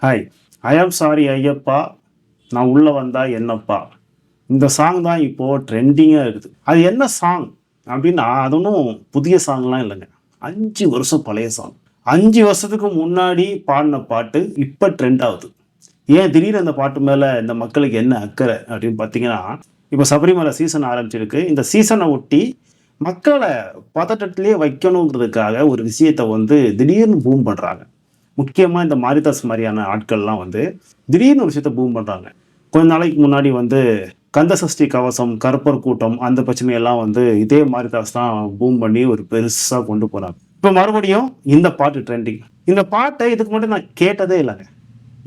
Hi, I am sorry Ayyappa, நான் உள்ள வந்தா என்னப்பா. இந்த சாங் தான் இப்போ ட்ரெண்டிங்காக இருக்குது. அது என்ன சாங் அப்படின்னா, அது ஒன்றும் புதிய சாங்லாம் இல்லைங்க. 5 வருஷம் பழைய சாங். 5 வருஷத்துக்கு முன்னாடி பாடின பாட்டு இப்போ ட்ரெண்ட் ஆகுது. ஏன் திடீர்னு அந்த பாட்டு மேலே இந்த மக்களுக்கு என்ன அக்கறை அப்படின்னு பார்த்தீங்கன்னா, இப்போ சபரிமலை சீசன் ஆரம்பிச்சிருக்கு. இந்த சீசனை ஒட்டி மக்களை பதட்டத்திலேயே வைக்கணுங்கிறதுக்காக ஒரு விஷயத்தை திடீர்னு பூம் பண்ணுறாங்க. முக்கியமா இந்த மாரிதாஸ் மாரியான ஆட்கள்லாம் திடீர்னு ஒரு விஷயத்த பூம் பண்றாங்க. கொஞ்ச நாளைக்கு முன்னாடி கந்த சஷ்டி கவசம், கருப்பர் கூட்டம் அந்த பிரச்சனையெல்லாம் இதே மாரிதாஸ் தான் பூம் பண்ணி ஒரு பெருசா கொண்டு போறாங்க. இப்ப மறுபடியும் இந்த பாட்டு ட்ரெண்டிங். இந்த பாட்ட இதுக்கு முன்னாடி நான் கேட்டதே இல்லங்க.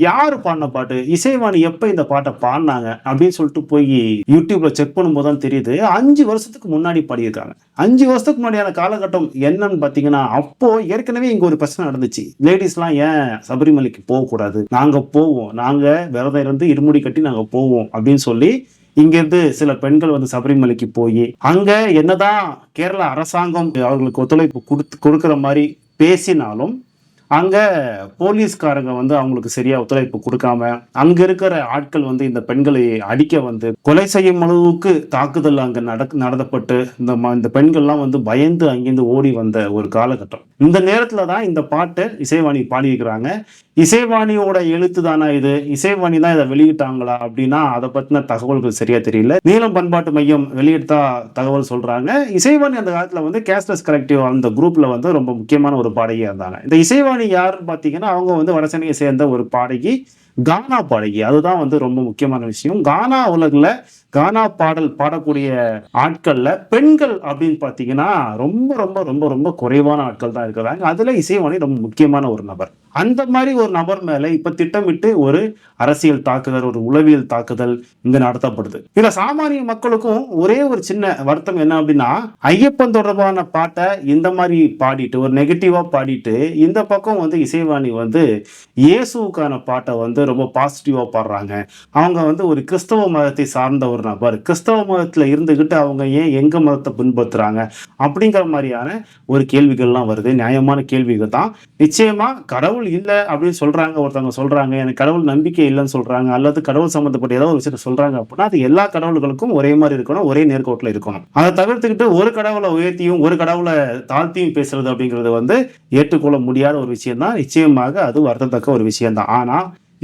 யாரு பாடுன பாட்டு? இசைவாணி எப்ப இந்த பாட்ட பாடுனாங்க? அப்படின்னு சொல்லிட்டு போய் YouTubeல செக் பண்ணும்போது தான் தெரியுது. 5 வருஷத்துக்கு முன்னாடி பாடியிருக்காங்க. 5 வருஷத்துக்கு முன்னாடியான காலகட்டம் என்னன்னு பார்த்தீங்கன்னா, அப்போ ஏற்கனவே இங்க ஒரு பிரச்சனை நடந்துச்சு. லேடீஸ்லாம் ஏன் சபரிமலைக்கு போகக்கூடாது? நாங்க போவோம். நாங்க விரதம் இருந்து இருமுடி கட்டி நாங்க போவோம் அப்படின்னு சொல்லி இங்கிருந்து சில பெண்கள் சபரிமலைக்கு போய் அங்க என்னதான் கேரளா அரசாங்கம் அவர்களுக்கு ஒத்துழைப்பு கொடுக்கிற மாதிரி பேசினாலும் அங்க போலீஸ்காரங்க அவங்களுக்கு சரியா ஒத்துழைப்பு கொடுக்காம அங்க இருக்கிற ஆட்கள் இந்த பெண்களை அடிக்க கொலை செய்யும் அளவுக்கு தாக்குதல் அங்க நடத்தப்பட்டு இந்த பெண்கள்லாம் பயந்து அங்கிருந்து ஓடி வந்த ஒரு காலகட்டம். இந்த நேரத்துல தான் இந்த பாட்டை இசைவாணி பாடியிருக்கிறாங்க. இசைவாணியோட எழுத்து தானா இது? இசைவாணி தான் இதை வெளியிட்டாங்களா அப்படின்னா அதை பத்தின தகவல்கள் சரியா தெரியல. நீலம் பண்பாட்டு மையம் வெளியிட்டா தகவல் சொல்றாங்க. இசைவாணி அந்த காலத்துல கேஷ்லெஸ் கலெக்டிவ் அந்த குரூப்ல ரொம்ப முக்கியமான ஒரு பாடகியா இருந்தாங்க. இந்த இசைவாணி யாருன்னு பாத்தீங்கன்னா, அவங்க வடசென்னையை சேர்ந்த ஒரு பாடகி, கானா பாடகி. அதுதான் ரொம்ப முக்கியமான விஷயம். கானா உலகில் கானா பாடல் பாடக்கூடிய ஆட்கள்ல பெண்கள் அப்படின்னு பாத்தீங்கன்னா ரொம்ப ரொம்ப ரொம்ப ரொம்ப குறைவான ஆட்கள் தான் இருக்கிறாங்க. அதுல இசைவாணி ரொம்ப முக்கியமான ஒரு நபர். அந்த மாதிரி ஒரு நபர் மேல இப்ப திட்டமிட்டு ஒரு அரசியல் தாக்குதல், ஒரு உளவியல் தாக்குதல் இங்க நடத்தப்படுது. இதுல சாமானிய மக்களுக்கும் ஒரே ஒரு சின்ன வருத்தம் என்ன அப்படின்னா, ஐயப்பன் தொடர்பான பாட்டை இந்த மாதிரி பாடிட்டு ஒரு நெகட்டிவா பாடிட்டு இந்த பக்கம் இசைவாணி இயேசுக்கான பாட்டை ரொம்ப பாசிட்டிவா பாடுறாங்க. அவங்க ஒரு கிறிஸ்தவ மதத்தை சார்ந்த ஒரு நபர், கிறிஸ்தவ மதத்துல இருந்துகிட்டு அவங்க ஏன் எங்க மதத்தை பின்பற்றுறாங்க அப்படிங்கிற மாதிரியான ஒரு கேள்விகள்லாம் வருது. நியாயமான கேள்விகள் தான். நிச்சயமா கடவுள் இல்லை அப்படின்னு சொல்றாங்க, ஒருத்தவங்க சொல்றாங்க எனக்கு கடவுள் நம்பிக்கை இல்லைன்னு சொல்றாங்க, அல்லது கடவுள் சம்பந்தப்பட்ட ஏதோ ஒரு விஷயத்த சொல்றாங்க அப்படின்னா அது எல்லா கடவுள்களுக்கும் ஒரே மாதிரி இருக்கணும், ஒரே நேர்கோட்டில் இருக்கணும். அதை தவிர்த்துக்கிட்டு ஒரு கடவுளை உயர்த்தியும் ஒரு கடவுளை தாழ்த்தியும் பேசுறது அப்படிங்கிறது ஏற்றுக்கொள்ள முடியாத ஒரு விஷயம் தான். நிச்சயமாக அது வருத்தத்தக்க ஒரு விஷயம் தான். ஆனா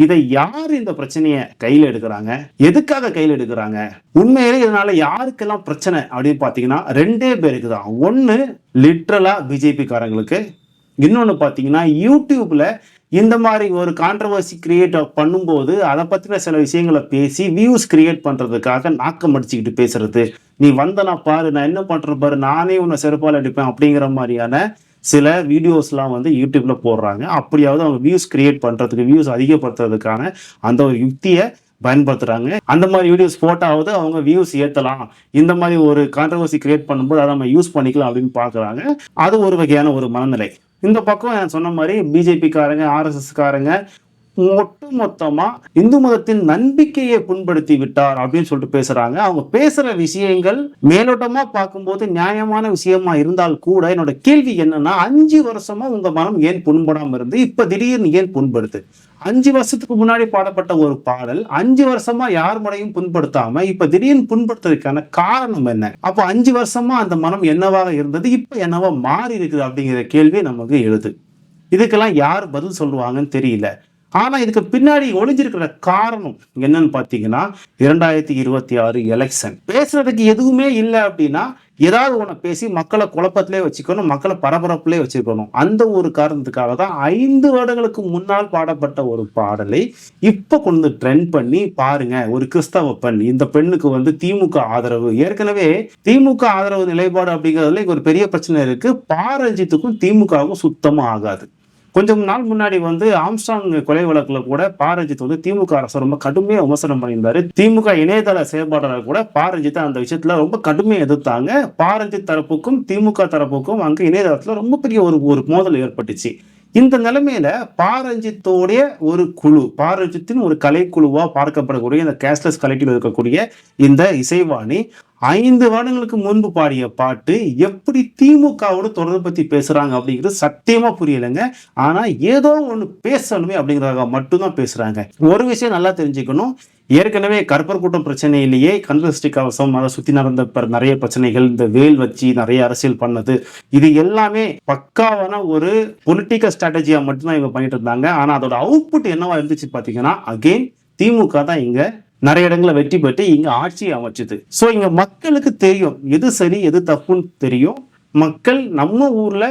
இதை யார் இந்த பிரச்சனையை கையில் எடுக்கிறாங்க, எதுக்காக கையில் எடுக்கிறாங்க, உண்மையிலே இதனால யாருக்கெல்லாம் பிரச்சனை அப்படின்னு பாத்தீங்கன்னா 2 பேருக்கு தான். ஒன்னு லிட்ரலா பிஜேபி காரங்களுக்கு, இன்னொன்னு பாத்தீங்கன்னா யூடியூப்ல இந்த மாதிரி ஒரு கான்ட்ரவர்சி கிரியேட் பண்ணும்போது அதை பத்தின சில விஷயங்களை பேசி வியூஸ் கிரியேட் பண்றதுக்காக நாக்கம் அடிச்சுக்கிட்டு பேசுறது, நீ வந்தனா பாரு, நான் என்ன பண்றேன் பாரு, நானே உன்னை செருப்பால் அடிப்பேன் அப்படிங்கிற மாதிரியான சில வீடியோஸ்லாம் யூடியூப்ல போடுறாங்க. அப்படியாவது அவங்க வியூஸ் கிரியேட் பண்றதுக்கு, வியூஸ் அதிகப்படுத்துறதுக்கான அந்த ஒரு யுக்தியை பயன்படுத்துறாங்க. அந்த மாதிரி வீடியோஸ் போட்டாவது அவங்க வியூஸ் ஏற்றலாம், இந்த மாதிரி ஒரு கான்ட்ரவர்சி கிரியேட் பண்ணும்போது அதை நம்ம யூஸ் பண்ணிக்கலாம் அப்படின்னு பாக்குறாங்க. அது ஒரு வகையான ஒரு மனநிலை. இந்த பக்கம் நான் சொன்ன மாதிரி பிஜேபி காரங்க, RSS காரங்க ஒட்டுமொத்தமா இந்து மதத்தின் நம்பிக்கையை புண்படுத்தி விட்டார் அப்படின்னு சொல்லிட்டு பேசுறாங்க. அவங்க பேசுற விஷயங்கள் மேலோட்டமா பார்க்கும்போது நியாயமான விஷயமா இருந்தால் கூட என்னோட கேள்வி என்னன்னா, 5 வருஷமா உங்க மனம் ஏன் புண்படாம இருந்து இப்ப திடீர்னு ஏன் புண்படுது? 5 வருஷத்துக்கு முன்னாடி பாடப்பட்ட ஒரு பாடல் 5 வருஷமா யார் மனையும் புண்படுத்தாம இப்ப திடீர்னு புண்படுத்துறதுக்கான காரணம் என்ன? அப்போ 5 வருஷமா அந்த மனம் என்னவாக இருந்தது, இப்ப என்னவா மாறி இருக்குது அப்படிங்கிற கேள்வி நமக்கு எழுது. இதுக்கெல்லாம் யார் பதில் சொல்லுவாங்கன்னு தெரியல. ஆனா இதுக்கு பின்னாடி ஒளிஞ்சிருக்கிற காரணம் என்னன்னு பாத்தீங்கன்னா, 2026 எலெக்ஷன். பேசுறதுக்கு எதுவுமே இல்லை அப்படின்னா ஏதாவது ஒண்ணு பேசி மக்களை குழப்பத்திலே வச்சுக்கணும், மக்களை பரபரப்பிலே வச்சுக்கணும். அந்த ஒரு காரணத்துக்காக தான் 5 வருடங்களுக்கு முன்னால் பாடப்பட்ட ஒரு பாடலை இப்ப கொண்டு ட்ரெண்ட் பண்ணி பாருங்க. ஒரு கிறிஸ்தவ பெண், இந்த பெண்ணுக்கு திமுக ஆதரவு, ஏற்கனவே திமுக ஆதரவு நிலைப்பாடு அப்படிங்கிறதுல ஒரு பெரிய பிரச்சனை இருக்கு. ரஞ்சித்துக்கும் திமுகவும் சுத்தமா ஆகாது. கொஞ்சம் நாள் முன்னாடி ஆம்ஸ்ட்ராங் கொலை வழக்குல கூட ரஞ்சித் திமுக அரசு ரொம்ப கடுமையா விமர்சனம் பண்ணியிருந்தாரு. திமுக இணையதள செயல்பாட்டாளர் கூட ரஞ்சித் அந்த விஷயத்துல ரொம்ப கடுமையா எதிர்த்தாங்க. ரஞ்சித் தரப்புக்கும் திமுக தரப்புக்கும் அங்க இணையதளத்துல ரொம்ப பெரிய ஒரு மோதல் ஏற்பட்டுச்சு. இந்த நிலைமையில ரஞ்சித்தோடைய ஒரு குழு, ரஞ்சித்தின் ஒரு கலைக்குழுவா பார்க்கப்படக்கூடிய இந்த கேஷ்லெஸ் கலெக்டிவ் இருக்கக்கூடிய இந்த இசைவாணி 5 வருடங்களுக்கு முன்பு பாடிய பாட்டு எப்படி திமுகவோட தொடர்பு பத்தி பேசுறாங்க அப்படிங்கிறது சத்தியமா புரியலைங்க. ஆனா ஏதோ ஒண்ணு பேசணுமே அப்படிங்கிறத மட்டும்தான் பேசுறாங்க. ஒரு விஷயம் நல்லா தெரிஞ்சுக்கணும். ஏற்கனவே கருப்பர் கூட்டம் பிரச்சனையிலேயே கந்தசஷ்டி கவசம் அதை சுத்தி நடந்த நிறைய பிரச்சனைகள், இந்த வேல் வச்சு நிறைய அரசியல் பண்ணது, இது எல்லாமே பக்காவான ஒரு பொலிட்டிக்கல் ஸ்ட்ராட்டஜியா மட்டும்தான் இவங்க பண்ணிட்டு இருந்தாங்க. ஆனா அதோட அவுட்புட் என்னவா இருந்துச்சு பாத்தீங்கன்னா, அகெயின் திமுக தான் இங்க நிறைய இடங்களை வெற்றி பெற்று இங்க ஆட்சியை அமைச்சது. சோ இங்க மக்களுக்கு தெரியும் எது சரி எது தப்புன்னு தெரியும். மக்கள் நம்ம ஊர்ல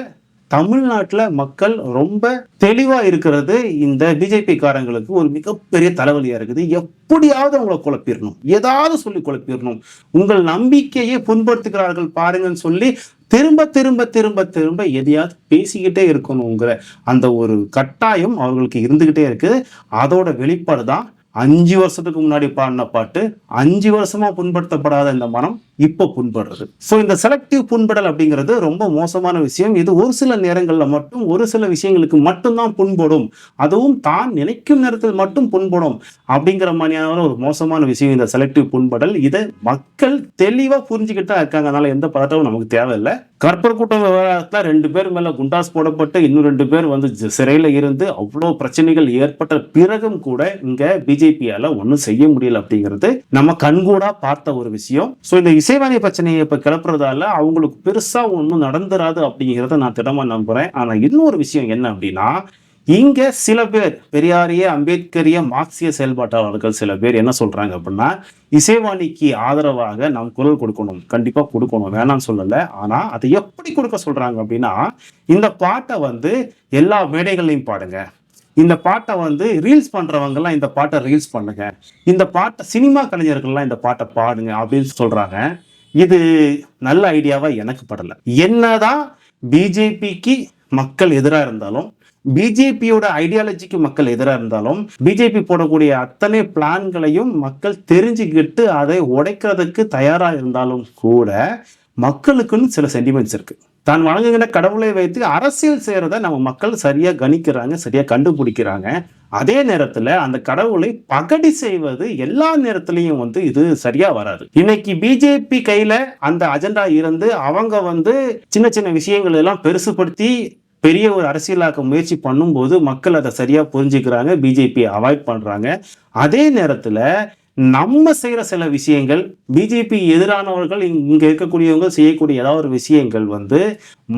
தமிழ்நாட்டுல மக்கள் ரொம்ப தெளிவா இருக்கிறது இந்த பிஜேபி காரங்களுக்கு ஒரு மிகப்பெரிய தலைவலியா இருக்குது. எப்படியாவது அவங்களை குழப்பிடணும், ஏதாவது சொல்லி குழப்பிடணும், உங்கள் நம்பிக்கையை புண்படுத்துகிறார்கள் பாருங்கன்னு சொல்லி திரும்ப திரும்ப திரும்ப திரும்ப எதையாவது பேசிக்கிட்டே இருக்கணுங்கிற அந்த ஒரு கட்டாயம் அவர்களுக்கு இருந்துகிட்டே இருக்குது. அதோட வெளிப்பாடு தான் 5 வருஷத்துக்கு முன்னாடி பாடின பாட்டு 5 வருஷமா புண்படுத்தப்படாத இந்த மனம் இப்போ புண்படுறது. ஸோ இந்த செலக்டிவ் புண்படல் அப்படிங்கிறது ரொம்ப மோசமான விஷயம். இது ஒரு சில நேரங்களில் மட்டும் ஒரு சில விஷயங்களுக்கு மட்டும்தான் புண்படும், அதுவும் தான் நினைக்கும் நேரத்தில் மட்டும் புண்படும் அப்படிங்கிற மாதிரியான ஒரு மோசமான விஷயம் இந்த செலக்டிவ் புண்படல். இதை மக்கள் தெளிவாக புரிஞ்சுக்கிட்டு தான் இருக்காங்க. அதனால எந்த பதட்டமும் நமக்கு தேவையில்லை. கற்பர் கூட்டம் விவகாரத்தில் 2 பேர் மேல குண்டாஸ் போடப்பட்டு இன்னும் 2 பேர் வந்து சிறையில் இருந்து அவ்வளோ பிரச்சனைகள் ஏற்பட்ட பிறகும் கூட இங்க பிஜேபியால ஒன்றும் செய்ய முடியல அப்படிங்கிறது நம்ம கண்கூடா பார்த்த ஒரு விஷயம். ஸோ இந்த இசைவாணி பிரச்சனையை இப்ப கிளப்புறதால அவங்களுக்கு பெருசா ஒன்றும் நடந்துராது அப்படிங்கிறத நான் திடமா நம்புறேன். ஆனா இன்னொரு விஷயம் என்ன அப்படின்னா, இங்க சில பேர் பெரியாரிய அம்பேத்கரிய மார்க்சிய செயல்பாட்டாளர்கள் சில பேர் என்ன சொல்றாங்க அப்படின்னா, இசைவாணிக்கு ஆதரவாக நாம் குரல் கொடுக்கணும், கண்டிப்பா கொடுக்கணும், வேணாம்னு சொல்லல. ஆனா அதை எப்படி கொடுக்க சொல்றாங்க அப்படின்னா, இந்த பாட்டை வந்து எல்லா மேடைகளையும் பாடுங்க, இந்த பாட்டை வந்து ரீல்ஸ் பண்றவங்க எல்லாம் இந்த பாட்டை ரீல்ஸ் பண்ணுங்க, இந்த பாட்டை சினிமா கலைஞர்கள்லாம் இந்த பாட்டை பாடுங்க அப்படின்னு சொல்றாங்க. இது நல்ல ஐடியாவா எனக்கு படல. என்னதான் பிஜேபிக்கு மக்கள் எதிராக இருந்தாலும், பிஜேபியோட ஐடியாலஜிக்கு மக்கள் எதிராக இருந்தாலும், பிஜேபி போடக்கூடிய அத்தனை பிளான்களையும் மக்கள் தெரிஞ்சுக்கிட்டு அதை உடைக்கிறதுக்கு தயாரா இருந்தாலும் கூட மக்களுக்குன்னு சில சென்டிமெண்ட்ஸ் இருக்கு. தான் வழங்குகிற கடவுளை வைத்து அரசியல் செய்யறத நம்ம மக்கள் சரியா கணிக்கிறாங்க, சரியா கண்டுபிடிக்கிறாங்க. அதே நேரத்துல அந்த கடவுளை பகடி செய்வது எல்லா நேரத்திலையும் வந்து இது சரியா வராது. இன்னைக்கு பிஜேபி கையில அந்த அஜெண்டா இருந்து அவங்க வந்து சின்ன சின்ன விஷயங்கள் எல்லாம் பெருசுபடுத்தி பெரிய ஒரு அரசியலாக்க முயற்சி பண்ணும்போது மக்கள் அதை சரியா புரிஞ்சுக்கிறாங்க, பிஜேபி அவாய்ட் பண்றாங்க. அதே நேரத்துல நம்ம செய்யற சில விஷயங்கள், பிஜேபி எதிரானவர்கள் இங்க இருக்கக்கூடியவங்க செய்யக்கூடிய ஏதாவது ஒரு விஷயங்கள் வந்து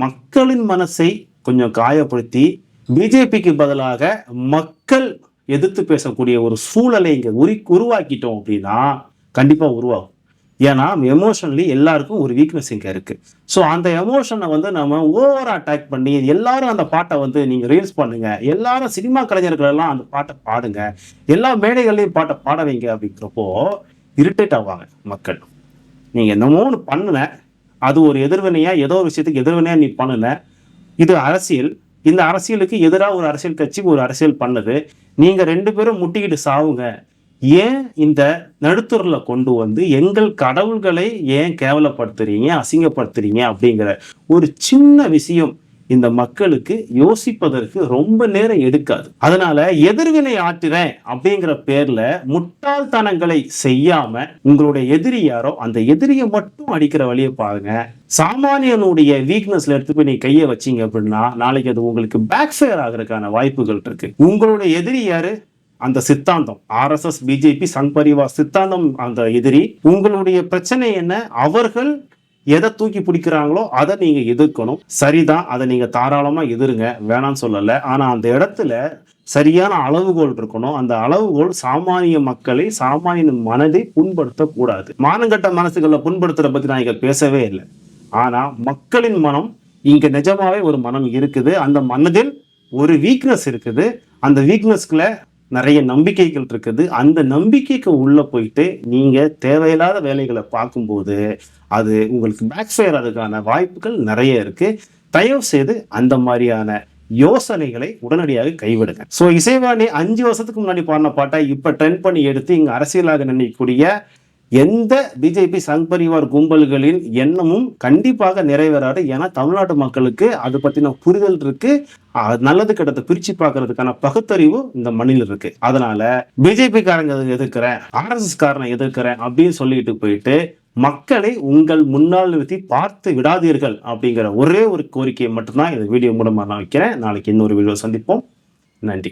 மக்களின் மனசை கொஞ்சம் காயப்படுத்தி பிஜேபிக்கு பதிலாக மக்கள் எதிர்த்து பேசக்கூடிய ஒரு சூழலை இங்க உருவாக்கிட்டோம் அப்படின்னா கண்டிப்பா உருவாகும். ஏன்னா எமோஷனலி எல்லாருக்கும் ஒரு வீக்னஸ் இங்க இருக்கு. ஸோ அந்த எமோஷனை வந்து நம்ம ஓவரா அட்டாக் பண்ணி எல்லாரும் அந்த பாட்டை வந்து நீங்க ரீல்ஸ் பண்ணுங்க, எல்லாரும் சினிமா கலைஞர்கள் எல்லாம் அந்த பாட்டை பாடுங்க, எல்லா மேடைகள்லையும் பாட்டை பாட வைங்க அப்படிங்கிறப்போ இரிட்டேட் ஆவாங்க மக்கள். நீங்க என்னமோ ஒன்று பண்ணுன, அது ஒரு எதிர்வினையா, ஏதோ ஒரு விஷயத்துக்கு எதிர்வினையா நீ பண்ணுன, இது அரசியல், இந்த அரசியலுக்கு எதிராக ஒரு அரசியல் கட்சி ஒரு அரசியல் பண்ணுது, நீங்க 2 பேரும் முட்டிக்கிட்டு சாவுங்க, ஏன் இந்த நடுத்தூர்ல கொண்டு வந்து எங்கள் கடவுள்களை ஏன் கேவலப்படுத்துறீங்க, அசிங்கப்படுத்துறீங்க அப்படிங்கிற ஒரு சின்ன விஷயம் இந்த மக்களுக்கு யோசிப்பதற்கு ரொம்ப நேரம் எடுக்காது. அதனால எதிர்வினை ஆற்றுறேன் அப்படிங்கிற பேர்ல முட்டாள்தனங்களை செய்யாம உங்களுடைய எதிரி யாரோ அந்த எதிரியை மட்டும் அடிக்கிற வழியை பாருங்க. சாமானியனுடைய வீக்னஸ்ல எடுத்து போய் நீ கையை வச்சீங்க அப்படின்னா நாளைக்கு அது உங்களுக்கு பேக் ஃபயர் ஆகிறதுக்கான வாய்ப்புகள் இருக்கு. உங்களுடைய எதிரி யாரு? அந்த சித்தாந்தம், ஆர்எஸ்எஸ், பிஜேபி, சங் பரிவார் சித்தாந்தம் அந்த எதிரி. உங்களுடைய பிரச்சனை என்ன? அவர்கள் எதை தூக்கி பிடிக்கிறாங்களோ அதை நீங்க எதிர்க்கணும். சரிதான், அதை நீங்க தாராளமா எதிருங்க, வேணாம்னு சொல்லல. ஆனா அந்த இடத்துல சரியான அளவுகோல் இருக்கணும். அந்த அளவுகோல் சாமானிய மக்களை, சாமானிய மனதை புண்படுத்த கூடாது. மானங்கட்ட மனசுகளை புண்படுத்துற பத்தி நான் இங்க பேசவே இல்லை. ஆனா மக்களின் மனம் இங்க நிஜமாவே ஒரு மனம் இருக்குது. அந்த மனதில் ஒரு வீக்னஸ் இருக்குது. அந்த வீக்னஸ்க்குள்ள நிறைய நம்பிக்கைகள் இருக்குது. அந்த நம்பிக்கைக்கு உள்ள போயிட்டு நீங்க தேவையில்லாத வேலைகளை பார்க்கும்போது அது உங்களுக்கு பேக் ஃபயர் ஆகிறதுக்கான வாய்ப்புகள் நிறைய இருக்கு. தயவு செய்து அந்த மாதிரியான யோசனைகளை உடனடியாக கைவிடுங்க. ஸோ இசைவாணி 5 வருஷத்துக்கு முன்னாடி பாடின பாட்டை இப்ப ட்ரெண்ட் பண்ணி எடுத்து இங்க அரசியலாக நினைக்கக்கூடிய எந்த பிஜேபி சங் பரிவார் கும்பல்களின் எண்ணமும் கண்டிப்பாக நிறைவேறாது. ஏன்னா தமிழ்நாட்டு மக்களுக்கு அது பத்தின புரிதல் இருக்கு, நல்லது கெட்டதை பிரிச்சு பார்க்கறதுக்கான பகுத்தறிவு இந்த மண்ணில் இருக்கு. அதனால பிஜேபி காரங்க எதிர்க்கிறேன், ஆர்எஸ்எஸ் காரனை எதிர்க்கிறேன் அப்படின்னு சொல்லிட்டு போயிட்டு மக்களை உங்கள் முன்னால் நிறுத்தி பார்த்து விடாதீர்கள் அப்படிங்கிற ஒரே ஒரு கோரிக்கையை மட்டும்தான் இந்த வீடியோ மூலமாக நான் வைக்கிறேன். நாளைக்கு இன்னொரு வீடியோ சந்திப்போம். நன்றி.